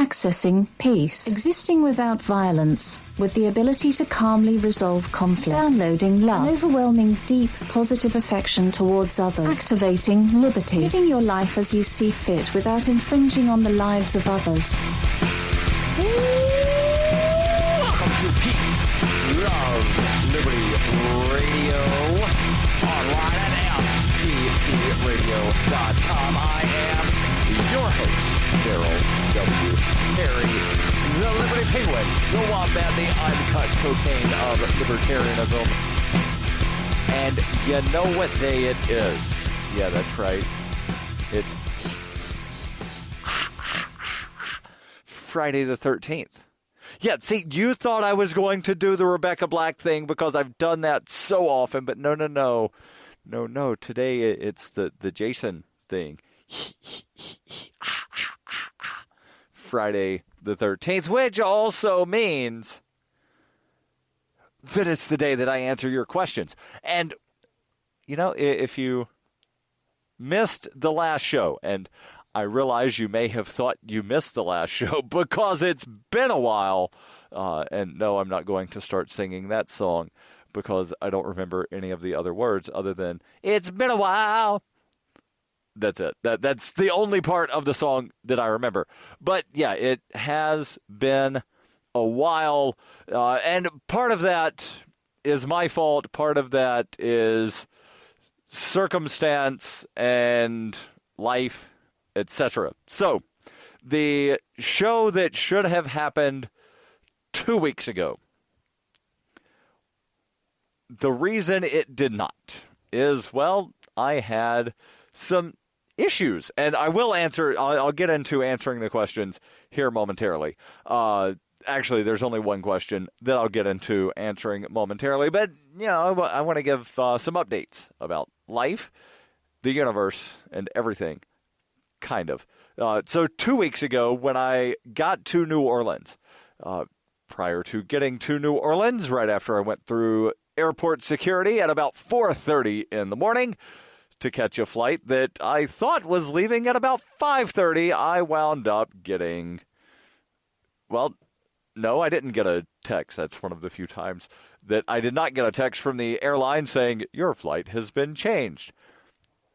Accessing peace. Existing without violence, with the ability to calmly resolve conflict. Downloading love. An overwhelming, deep, positive affection towards others. Activating liberty. Living your life as you see fit without infringing on the lives of others. Welcome to Peace, Love, Liberty Radio. Online at FTPRadio.com. I am your host, Darryl W. Harry, the Liberty Penguin, the Wombat, the uncut cocaine of libertarianism. And you know what day it is. Yeah, that's right. It's Friday the 13th. Yeah, see, you thought I was going to do the Rebecca Black thing because I've done that so often, but no. No, today it's the Jason thing. Friday the 13th, which also means that it's the day that I answer your questions. And, you know, if you missed the last show, and I realize you may have thought you missed the last show because it's been a while, and no, I'm not going to start singing that song because I don't remember any of the other words other than, it's been a while. That's it. That's the only part of the song that I remember. But yeah, it has been a while, and part of that is my fault. Part of that is circumstance and life, etc. So, the show that should have happened 2 weeks ago, the reason it did not is, well, I had some issues, and I will answer. I'll get into answering the questions here momentarily. Actually, there's only one question that I'll get into answering momentarily, but you know, I want to give some updates about life, the universe, and everything. Kind of. So 2 weeks ago, when I got to New Orleans, prior to getting to New Orleans, right after I went through airport security at about 4:30 in the morning. To catch a flight that I thought was leaving at about 5:30, I wound up getting, well, no, I didn't get a text. That's one of the few times that I did not get a text from the airline saying, your flight has been changed.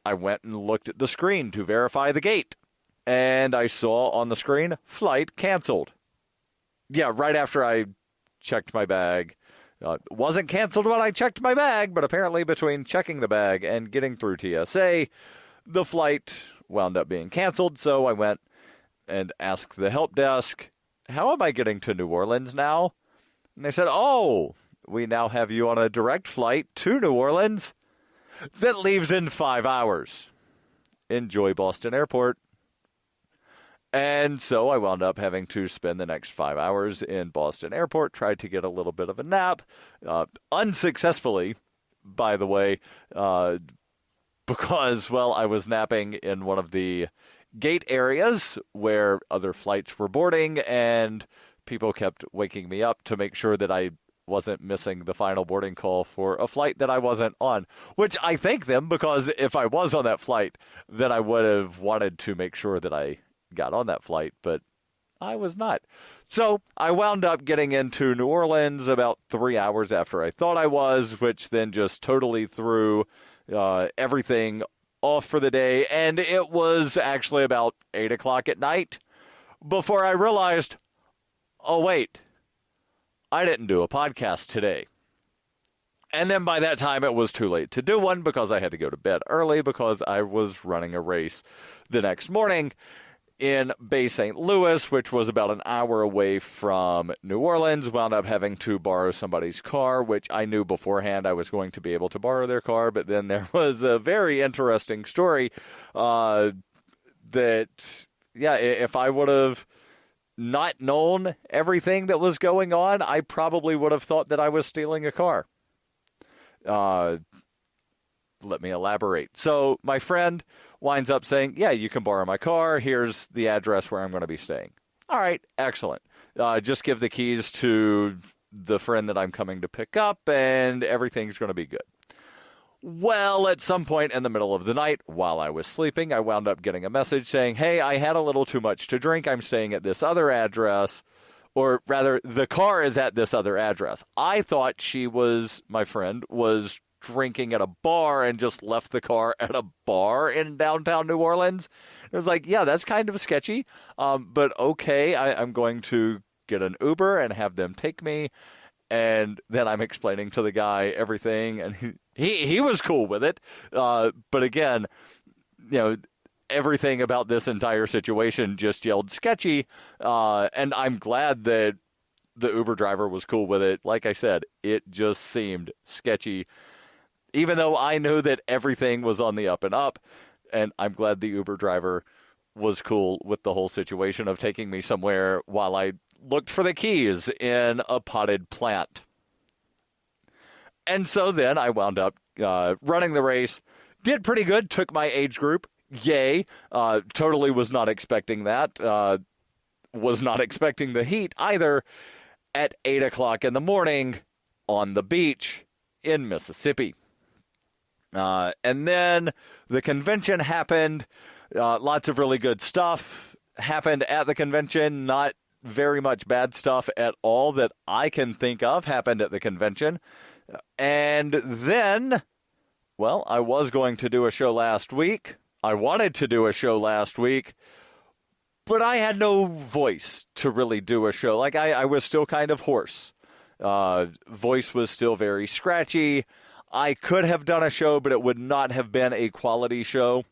I went and looked at the screen to verify the gate, and I saw on the screen, flight canceled. Yeah, right after I checked my bag. Wasn't canceled when I checked my bag, but apparently between checking the bag and getting through TSA, the flight wound up being canceled. So I went and asked the help desk, how am I getting to New Orleans now? And they said, oh, we now have you on a direct flight to New Orleans that leaves in 5 hours. Enjoy Boston Airport. And so I wound up having to spend the next 5 hours in Boston Airport, tried to get a little bit of a nap, unsuccessfully, by the way, because, well, I was napping in one of the gate areas where other flights were boarding, and people kept waking me up to make sure that I wasn't missing the final boarding call for a flight that I wasn't on, which I thank them, because if I was on that flight, then I would have wanted to make sure that I got on that flight, but I was not. So I wound up getting into New Orleans about 3 hours after I thought I was, which then just totally threw everything off for the day. And it was actually about 8 o'clock at night before I realized, oh, wait, I didn't do a podcast today. And then by that time, it was too late to do one because I had to go to bed early because I was running a race the next morning in Bay St. Louis, which was about an hour away from New Orleans. Wound up having to borrow somebody's car, which I knew beforehand I was going to be able to borrow their car. But then there was a very interesting story that, yeah, if I would have not known everything that was going on, I probably would have thought that I was stealing a car. Let me elaborate. So my friend winds up saying, yeah, you can borrow my car. Here's the address where I'm going to be staying. All right, excellent. Just give the keys to the friend that I'm coming to pick up, and everything's going to be good. Well, at some point in the middle of the night, while I was sleeping, I wound up getting a message saying, hey, I had a little too much to drink. I'm staying at this other address. Or rather, the car is at this other address. I thought my friend was drinking at a bar and just left the car at a bar in downtown New Orleans. It was like, yeah, that's kind of sketchy. But okay, I'm going to get an Uber and have them take me. And then I'm explaining to the guy everything, and he was cool with it. But again, everything about this entire situation just yelled sketchy. And I'm glad that the Uber driver was cool with it. Like I said, it just seemed sketchy, even though I knew that everything was on the up and up. And I'm glad the Uber driver was cool with the whole situation of taking me somewhere while I looked for the keys in a potted plant. And so then I wound up running the race, did pretty good, took my age group, yay, totally was not expecting that, was not expecting the heat either, at 8 o'clock in the morning on the beach in Mississippi. And then the convention happened, lots of really good stuff happened at the convention, not very much bad stuff at all that I can think of happened at the convention. And then, well, I was going to do a show last week. I wanted to do a show last week, but I had no voice to really do a show. Like, I was still kind of hoarse. Voice was still very scratchy. I could have done a show, but it would not have been a quality show.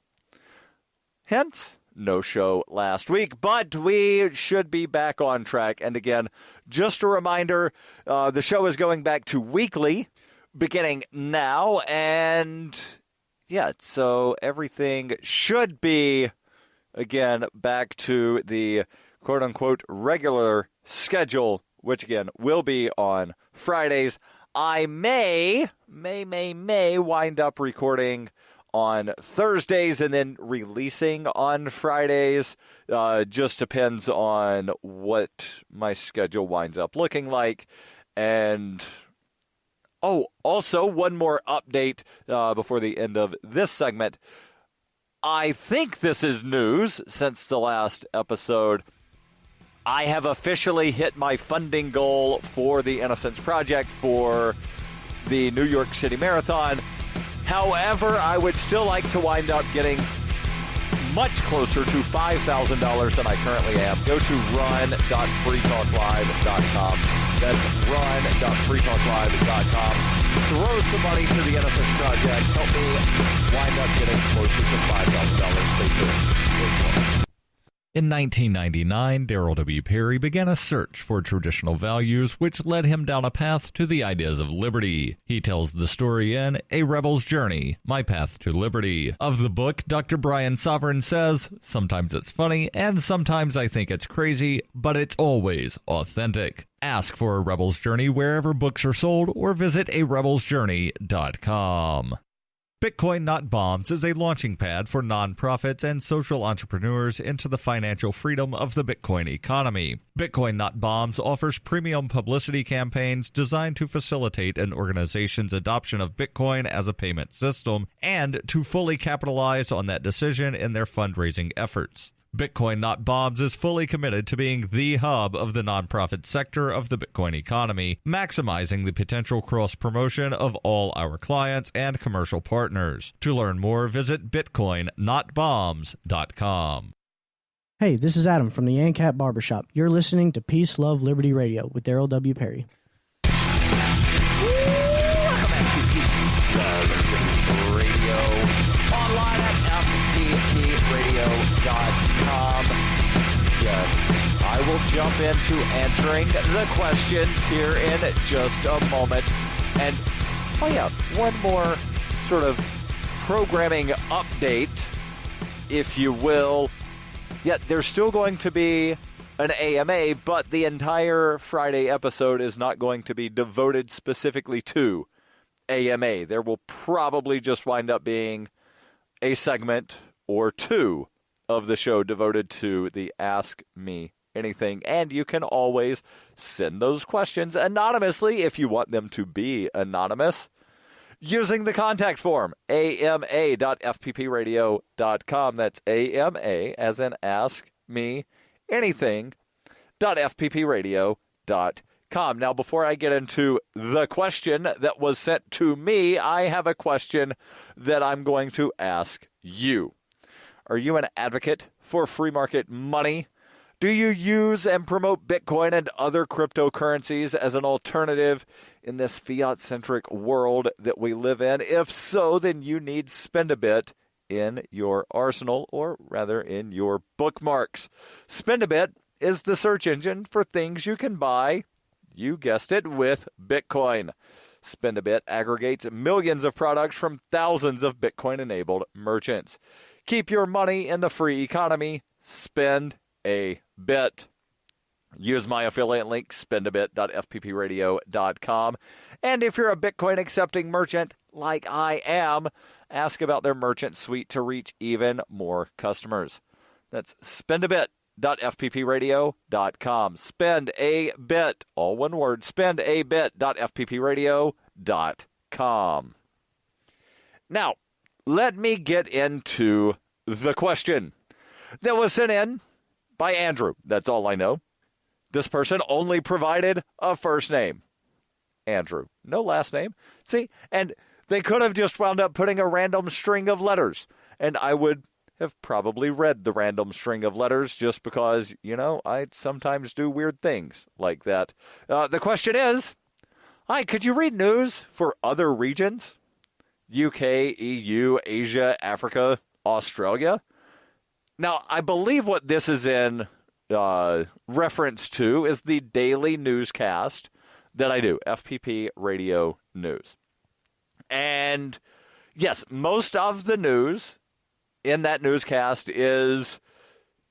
Hence, no show last week, but we should be back on track. And again, just a reminder, the show is going back to weekly beginning now. And yeah, so everything should be, again, back to the quote-unquote regular schedule, which again will be on Fridays. I may wind up recording on Thursdays and then releasing on Fridays. Just depends on what my schedule winds up looking like. And also one more update before the end of this segment. I think this is news since the last episode. I have officially hit my funding goal for the Innocence Project for the New York City Marathon. However, I would still like to wind up getting much closer to $5,000 than I currently am. Go to run.freetalklive.com. That's run.freetalklive.com. Throw some money to the Innocence Project. Help me wind up getting closer to $5,000. Stay tuned. In 1999, Darryl W. Perry began a search for traditional values, which led him down a path to the ideas of liberty. He tells the story in A Rebel's Journey, My Path to Liberty. Of the book, Dr. Brian Sovereign says, sometimes it's funny, and sometimes I think it's crazy, but it's always authentic. Ask for A Rebel's Journey wherever books are sold, or visit arebelsjourney.com. Bitcoin Not Bombs is a launching pad for nonprofits and social entrepreneurs into the financial freedom of the Bitcoin economy. Bitcoin Not Bombs offers premium publicity campaigns designed to facilitate an organization's adoption of Bitcoin as a payment system and to fully capitalize on that decision in their fundraising efforts. Bitcoin Not Bombs is fully committed to being the hub of the nonprofit sector of the Bitcoin economy, maximizing the potential cross-promotion of all our clients and commercial partners. To learn more, visit bitcoinnotbombs.com. Hey, this is Adam from the ANCAP Barbershop. You're listening to Peace, Love, Liberty Radio with Darryl W. Perry. Welcome back to Peace, Love, Liberty Radio. Online at FTPradio.com. Yes, I will jump into answering the questions here in just a moment. And, one more sort of programming update, if you will. Yeah, there's still going to be an AMA, but the entire Friday episode is not going to be devoted specifically to AMA. There will probably just wind up being a segment or two of the show devoted to the Ask Me Anything. And you can always send those questions anonymously if you want them to be anonymous. using the contact form, ama.fppradio.com. That's AMA, as in ask me anything, .fppradio.com. Now, before I get into the question that was sent to me, I have a question that I'm going to ask you. Are you an advocate for free market money? Do you use and promote Bitcoin and other cryptocurrencies as an alternative in this fiat-centric world that we live in? If so, then you need Spend a Bit in your arsenal, or rather in your bookmarks. Spend a Bit is the search engine for things you can buy, you guessed it, with Bitcoin. Spend a Bit aggregates millions of products from thousands of Bitcoin-enabled merchants. Keep your money in the free economy. Spend a bit. Use my affiliate link, spendabit.fppradio.com. And if you're a Bitcoin accepting merchant, like I am, ask about their merchant suite to reach even more customers. That's spendabit.fppradio.com. Spend a bit, all one word, spendabit.fppradio.com. Now, let me get into the question that was sent in by Andrew. That's all I know. This person only provided a first name. Andrew. No last name. See, and they could have just wound up putting a random string of letters, and I would have probably read the random string of letters just because, I sometimes do weird things like that. The question is, hi, could you read news for other regions? UK, EU, Asia, Africa, Australia? Now, I believe what this is in reference to is the daily newscast that I do, FPP Radio News. And yes, most of the news in that newscast is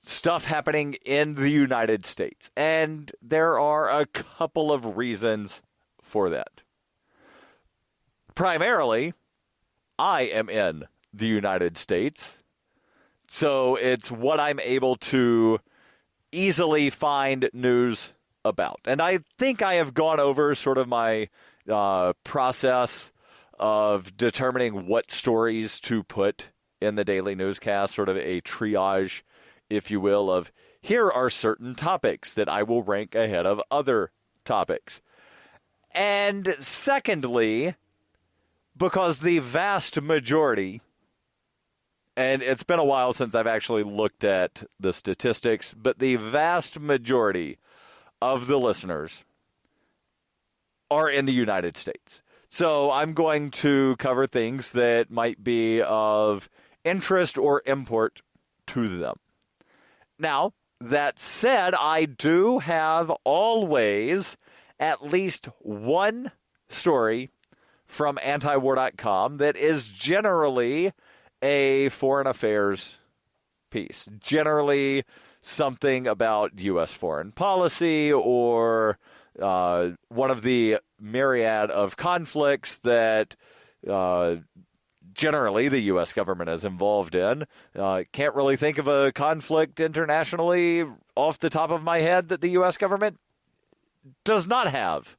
stuff happening in the United States. And there are a couple of reasons for that. Primarily, I am in the United States, so it's what I'm able to easily find news about. And I think I have gone over sort of my process of determining what stories to put in the daily newscast, sort of a triage, if you will, of here are certain topics that I will rank ahead of other topics. And secondly, because the vast majority, and it's been a while since I've actually looked at the statistics, but the vast majority of the listeners are in the United States. So I'm going to cover things that might be of interest or import to them. Now, that said, I do have always at least one story from antiwar.com that is generally a foreign affairs piece, generally something about U.S. foreign policy or one of the myriad of conflicts that generally the U.S. government is involved in. Can't really think of a conflict internationally off the top of my head that the U.S. government does not have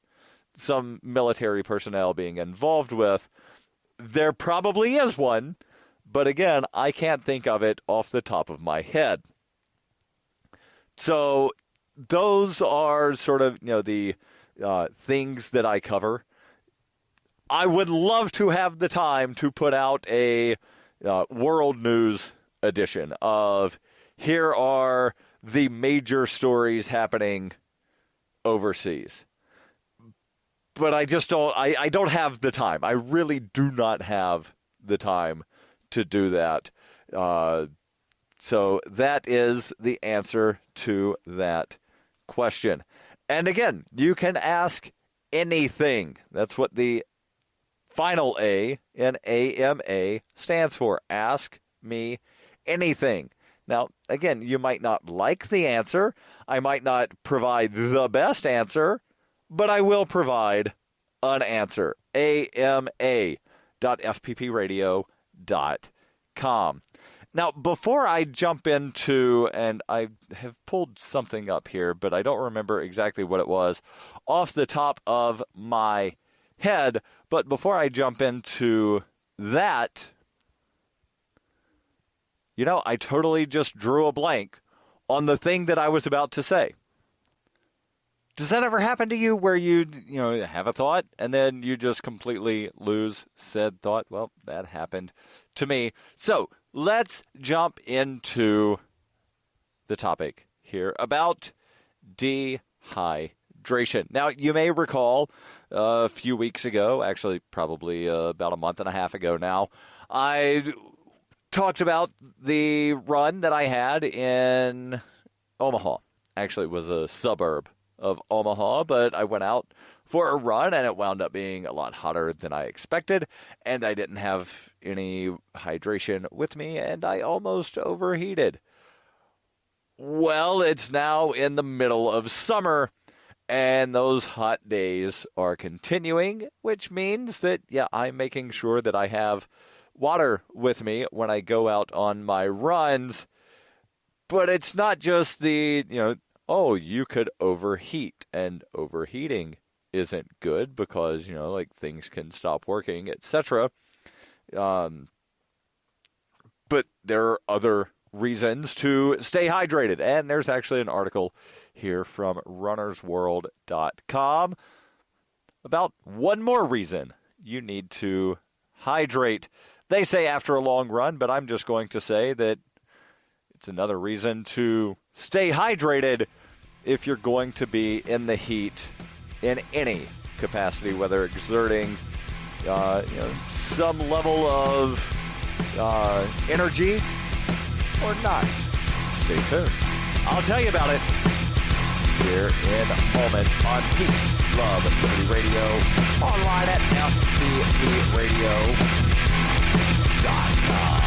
some military personnel being involved with. There probably is one, but again, I can't think of it off the top of my head. So those are sort of, the things that I cover. I would love to have the time to put out a world news edition of here are the major stories happening overseas. But I just don't, I don't have the time. I really do not have the time to do that. So that is the answer to that question. And again, you can ask anything. That's what the final A in AMA stands for. Ask me anything. Now, again, you might not like the answer. I might not provide the best answer, but I will provide an answer. ama.fppradio.com. Now, before I jump into, and I have pulled something up here, but I don't remember exactly what it was off the top of my head, But before I jump into that, I totally just drew a blank on the thing that I was about to say. Does that ever happen to you where you have a thought and then you just completely lose said thought? Well, that happened to me. So let's jump into the topic here about dehydration. Now, you may recall a few weeks ago, actually probably about a month and a half ago now, I talked about the run that I had in Omaha. Actually, it was a suburb of Omaha, but I went out for a run and it wound up being a lot hotter than I expected, and I didn't have any hydration with me, and I almost overheated. Well, it's now in the middle of summer, and those hot days are continuing, which means that, I'm making sure that I have water with me when I go out on my runs. But it's not just the, you could overheat, and overheating isn't good because, things can stop working, etc. But there are other reasons to stay hydrated, and there's actually an article here from runnersworld.com about one more reason you need to hydrate. They say after a long run, but I'm just going to say that it's another reason to stay hydrated if you're going to be in the heat in any capacity, whether exerting some level of energy or not. Stay tuned. I'll tell you about it here in moments on Peace, Love, and Liberty Radio, online at fppradio.com.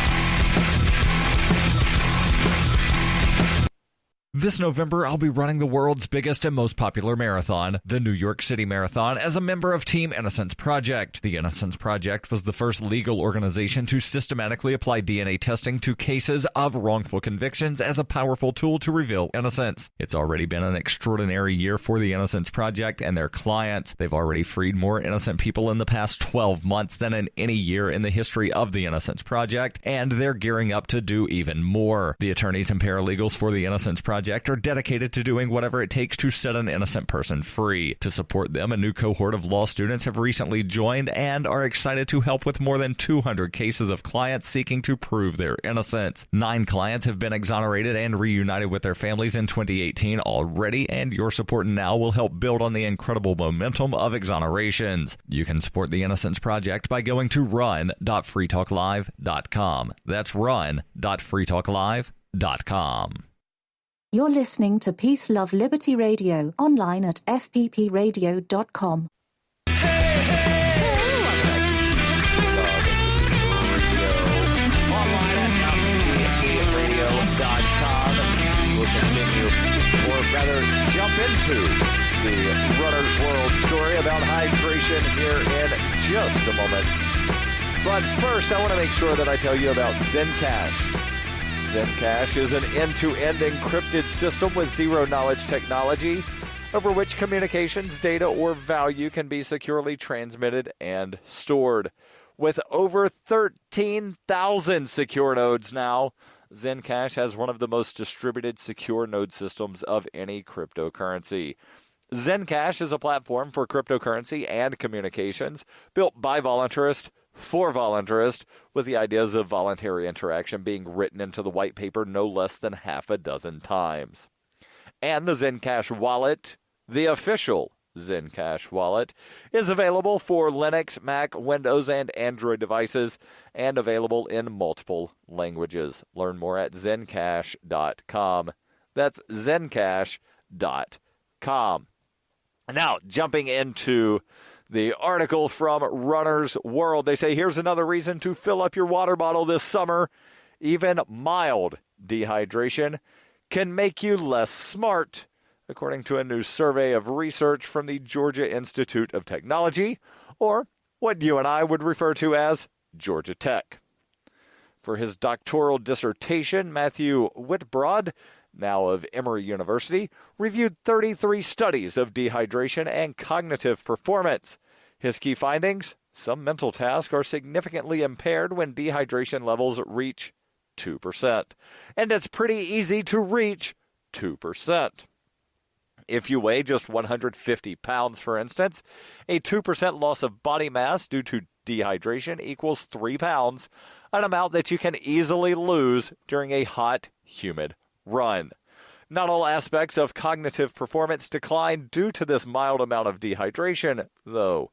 This November, I'll be running the world's biggest and most popular marathon, the New York City Marathon, as a member of Team Innocence Project. The Innocence Project was the first legal organization to systematically apply DNA testing to cases of wrongful convictions as a powerful tool to reveal innocence. It's already been an extraordinary year for the Innocence Project and their clients. They've already freed more innocent people in the past 12 months than in any year in the history of the Innocence Project, and they're gearing up to do even more. The attorneys and paralegals for the Innocence Project are dedicated to doing whatever it takes to set an innocent person free. To support them, a new cohort of law students have recently joined and are excited to help with more than 200 cases of clients seeking to prove their innocence. 9 clients have been exonerated and reunited with their families in 2018 already, and your support now will help build on the incredible momentum of exonerations. You can support the Innocence Project by going to run.freetalklive.com. That's run.freetalklive.com. You're listening to Peace, Love, Liberty Radio, online at fppradio.com. We'll continue, or rather jump into the Runner's World story about hydration here in just a moment. But first, I want to make sure that I tell you about Zencash. Zencash is an end-to-end encrypted system with zero-knowledge technology over which communications, data, or value can be securely transmitted and stored. With over 13,000 secure nodes now, Zencash has one of the most distributed secure node systems of any cryptocurrency. Zencash is a platform for cryptocurrency and communications built by voluntarists for voluntarists, with the ideas of voluntary interaction being written into the white paper no less than half a dozen times. And the Zencash wallet, the official Zencash wallet, is available for Linux, Mac, Windows, and Android devices, and available in multiple languages. Learn more at zencash.com. That's zencash.com. Now, jumping into the article from Runner's World, they say, here's another reason to fill up your water bottle this summer. Even mild dehydration can make you less smart, according to a new survey of research from the Georgia Institute of Technology, or what you and I would refer to as Georgia Tech. For his doctoral dissertation, Matthew Whitbrod, now of Emory University, reviewed 33 studies of dehydration and cognitive performance. His key findings: some mental tasks are significantly impaired when dehydration levels reach 2%. And it's pretty easy to reach 2%. If you weigh just 150 pounds, for instance, a 2% loss of body mass due to dehydration equals 3 pounds, an amount that you can easily lose during a hot, humid run. Not all aspects of cognitive performance decline due to this mild amount of dehydration, though.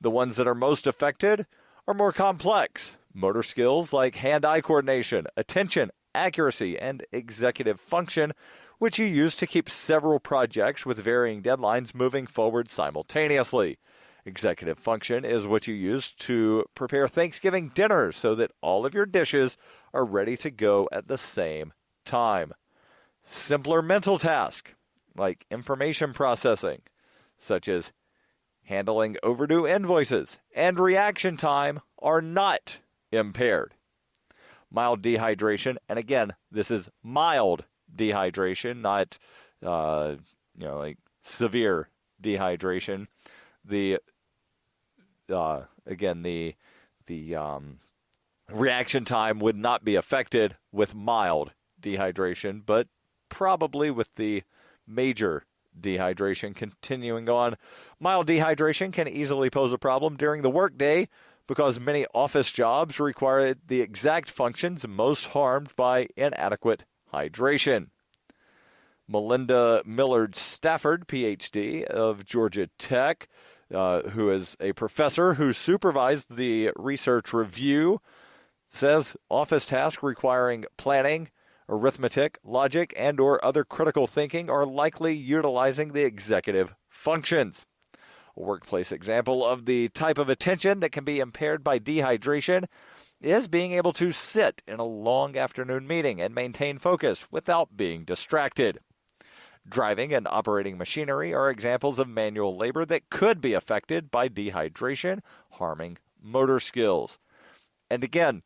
The ones that are most affected are more complex. Motor skills like hand-eye coordination, attention, accuracy, and executive function, which you use to keep several projects with varying deadlines moving forward simultaneously. Executive function is what you use to prepare Thanksgiving dinner so that all of your dishes are ready to go at the same time. Simpler mental tasks, like information processing, such as handling overdue invoices and reaction time, are not impaired. Mild dehydration, and again, this is mild dehydration, not like severe dehydration. The reaction time would not be affected with mild dehydration, but probably with the major dehydration. Continuing on, mild dehydration can easily pose a problem during the workday because many office jobs require the exact functions most harmed by inadequate hydration. Melinda Millard Stafford, Ph.D. of Georgia Tech, who is a professor who supervised the research review, says office tasks requiring planning, arithmetic, logic, and or other critical thinking are likely utilizing the executive functions. A workplace example of the type of attention that can be impaired by dehydration is being able to sit in a long afternoon meeting and maintain focus without being distracted. Driving and operating machinery are examples of manual labor that could be affected by dehydration, harming motor skills. And again,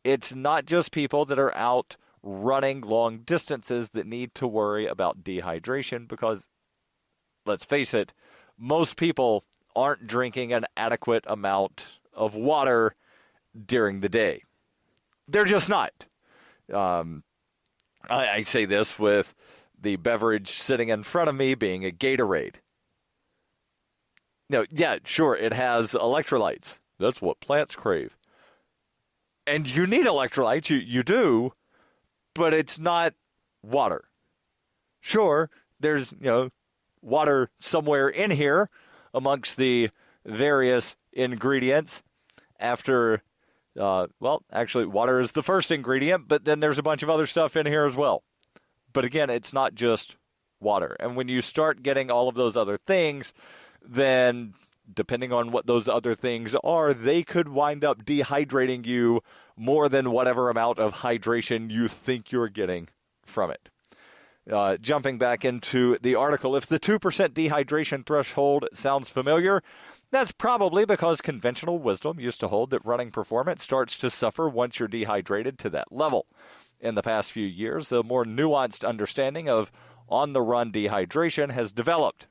it's not just people that are out running long distances that need to worry about dehydration because, let's face it, most people aren't drinking an adequate amount of water during the day. They're just not. I say this with the beverage sitting in front of me being a Gatorade. Yeah, sure, it has electrolytes. That's what plants crave. And you need electrolytes, you do, but it's not water. Sure, there's, water somewhere in here amongst the various ingredients after, actually, water is the first ingredient, but then there's a bunch of other stuff in here as well. But again, it's not just water. And when you start getting all of those other things, then depending on what those other things are, they could wind up dehydrating you more than whatever amount of hydration you think you're getting from it. Jumping back into the article, if the 2% dehydration threshold sounds familiar, that's probably because conventional wisdom used to hold that running performance starts to suffer once you're dehydrated to that level. In the past few years, the more nuanced understanding of on-the-run dehydration has developed.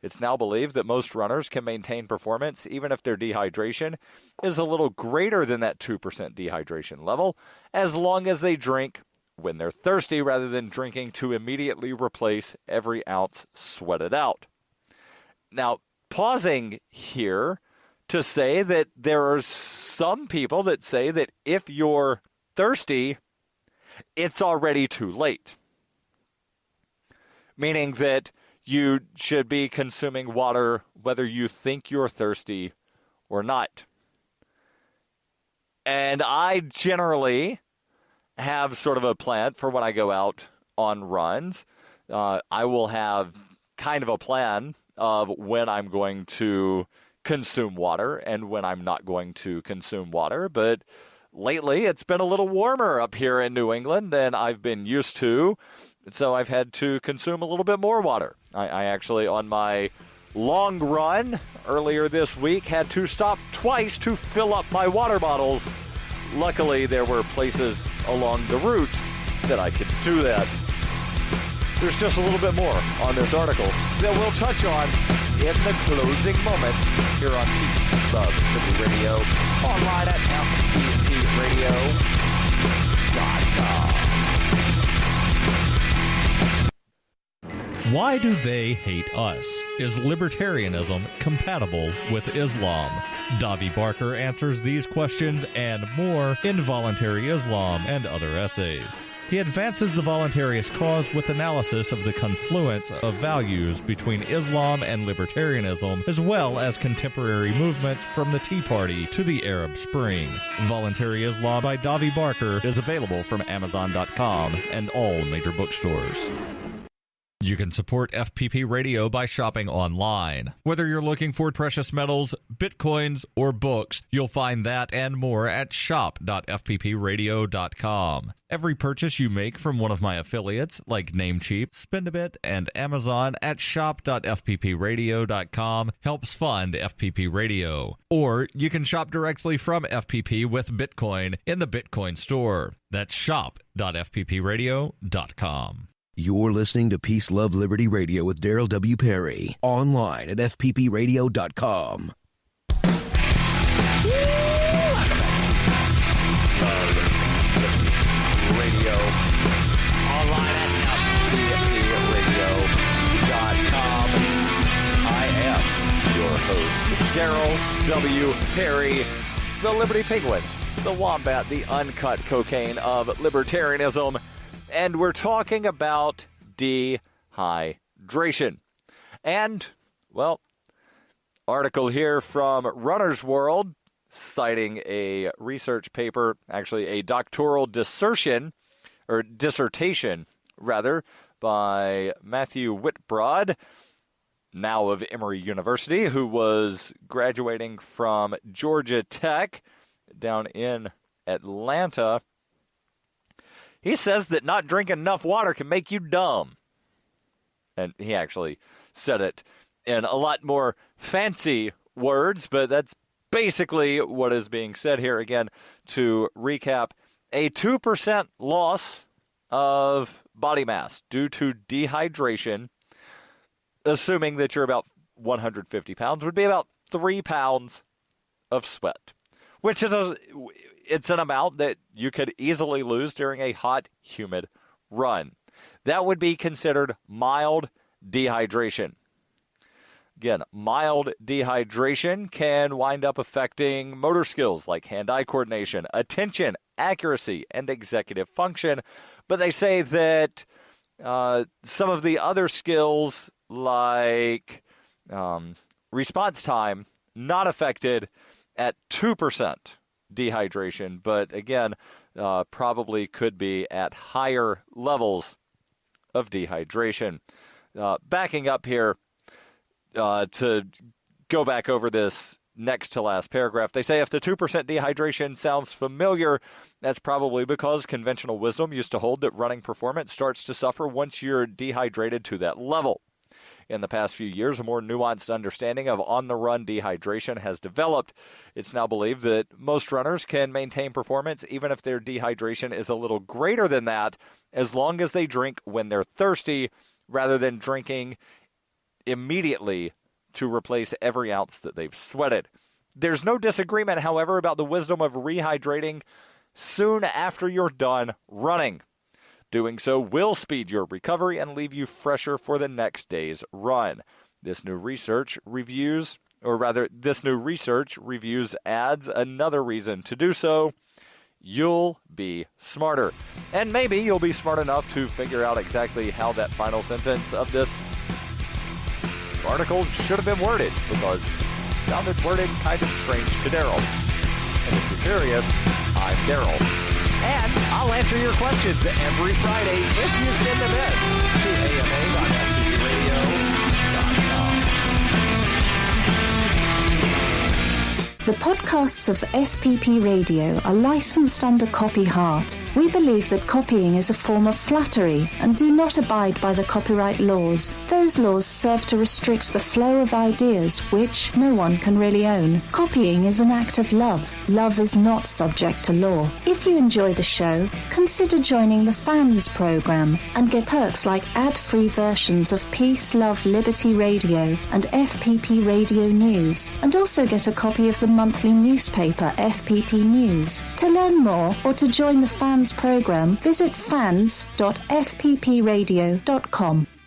It's now believed that most runners can maintain performance even if their dehydration is a little greater than that 2% dehydration level, as long as they drink when they're thirsty rather than drinking to immediately replace every ounce sweated out. Now, pausing here to say that there are some people that say that if you're thirsty, it's already too late. Meaning that you should be consuming water whether you think you're thirsty or not. And I generally have sort of a plan for when I go out on runs. I will have kind of a plan of when I'm going to consume water and when I'm not going to consume water. But lately, it's been a little warmer up here in New England than I've been used to. So I've had to consume a little bit more water. I actually, on my long run earlier this week, had to stop twice to fill up my water bottles. Luckily, there were places along the route that I could do that. There's just a little bit more on this article that we'll touch on in the closing moments here on Peace Love Liberty Radio, online at fppradio.com. Why do they hate us? Is libertarianism compatible with Islam? Davi Barker answers these questions and more in Voluntary Islam and Other Essays. He advances the voluntarist cause with analysis of the confluence of values between Islam and libertarianism, as well as contemporary movements from the Tea Party to the Arab Spring. Voluntary Islam by Davi Barker is available from Amazon.com and all major bookstores. You can support FPP Radio by shopping online. Whether you're looking for precious metals, bitcoins, or books, you'll find that and more at shop.fppradio.com. Every purchase you make from one of my affiliates, like Namecheap, Spendabit, and Amazon at shop.fppradio.com helps fund FPP Radio. Or you can shop directly from FPP with Bitcoin in the Bitcoin store. That's shop.fppradio.com. You're listening to Peace, Love, Liberty Radio with Darryl W. Perry. Online at fppradio.com. Radio. Online at fppradio.com. I am your host, Darryl W. Perry, the Liberty Penguin, the Wombat, the uncut cocaine of libertarianism. And we're talking about dehydration. And, well, article here from Runner's World, citing a research paper, actually a doctoral dissertation, by Matthew Whitbroad, now of Emory University, who was graduating from Georgia Tech down in Atlanta. He says that not drinking enough water can make you dumb. And he actually said it in a lot more fancy words, but that's basically what is being said here. Again, to recap, a 2% loss of body mass due to dehydration, assuming that you're about 150 pounds, would be about 3 pounds of sweat, which is it's an amount that you could easily lose during a hot, humid run. That would be considered mild dehydration. Again, mild dehydration can wind up affecting motor skills like hand-eye coordination, attention, accuracy, and executive function. But they say that some of the other skills like response time, not affected at 2%. Dehydration, but again, probably could be at higher levels of dehydration. Backing up here to go back over this next to last paragraph, they say if the 2% dehydration sounds familiar, that's probably because conventional wisdom used to hold that running performance starts to suffer once you're dehydrated to that level. In the past few years, a more nuanced understanding of on-the-run dehydration has developed. It's now believed that most runners can maintain performance even if their dehydration is a little greater than that, as long as they drink when they're thirsty, rather than drinking immediately to replace every ounce that they've sweated. There's no disagreement, however, about the wisdom of rehydrating soon after you're done running. Doing so will speed your recovery and leave you fresher for the next day's run. This new research reviews adds another reason to do so. You'll be smarter. And maybe you'll be smart enough to figure out exactly how that final sentence of this article should have been worded, because it sounded worded kind of strange to Darryl. And if you're curious, I'm Darryl. And I'll answer your questions every Friday if you send them in to ama.fppradio.com. The podcasts of FPP Radio are licensed under Copy Heart. We believe that copying is a form of flattery and do not abide by the copyright laws. Those laws serve to restrict the flow of ideas which no one can really own. Copying is an act of love. Love is not subject to law. If you enjoy the show, consider joining the Fans program and get perks like ad-free versions of Peace, Love, Liberty Radio and FPP Radio News, and also get a copy of the monthly newspaper FPP News. To learn more or to join the Fans program, visit fans.fppradio.com.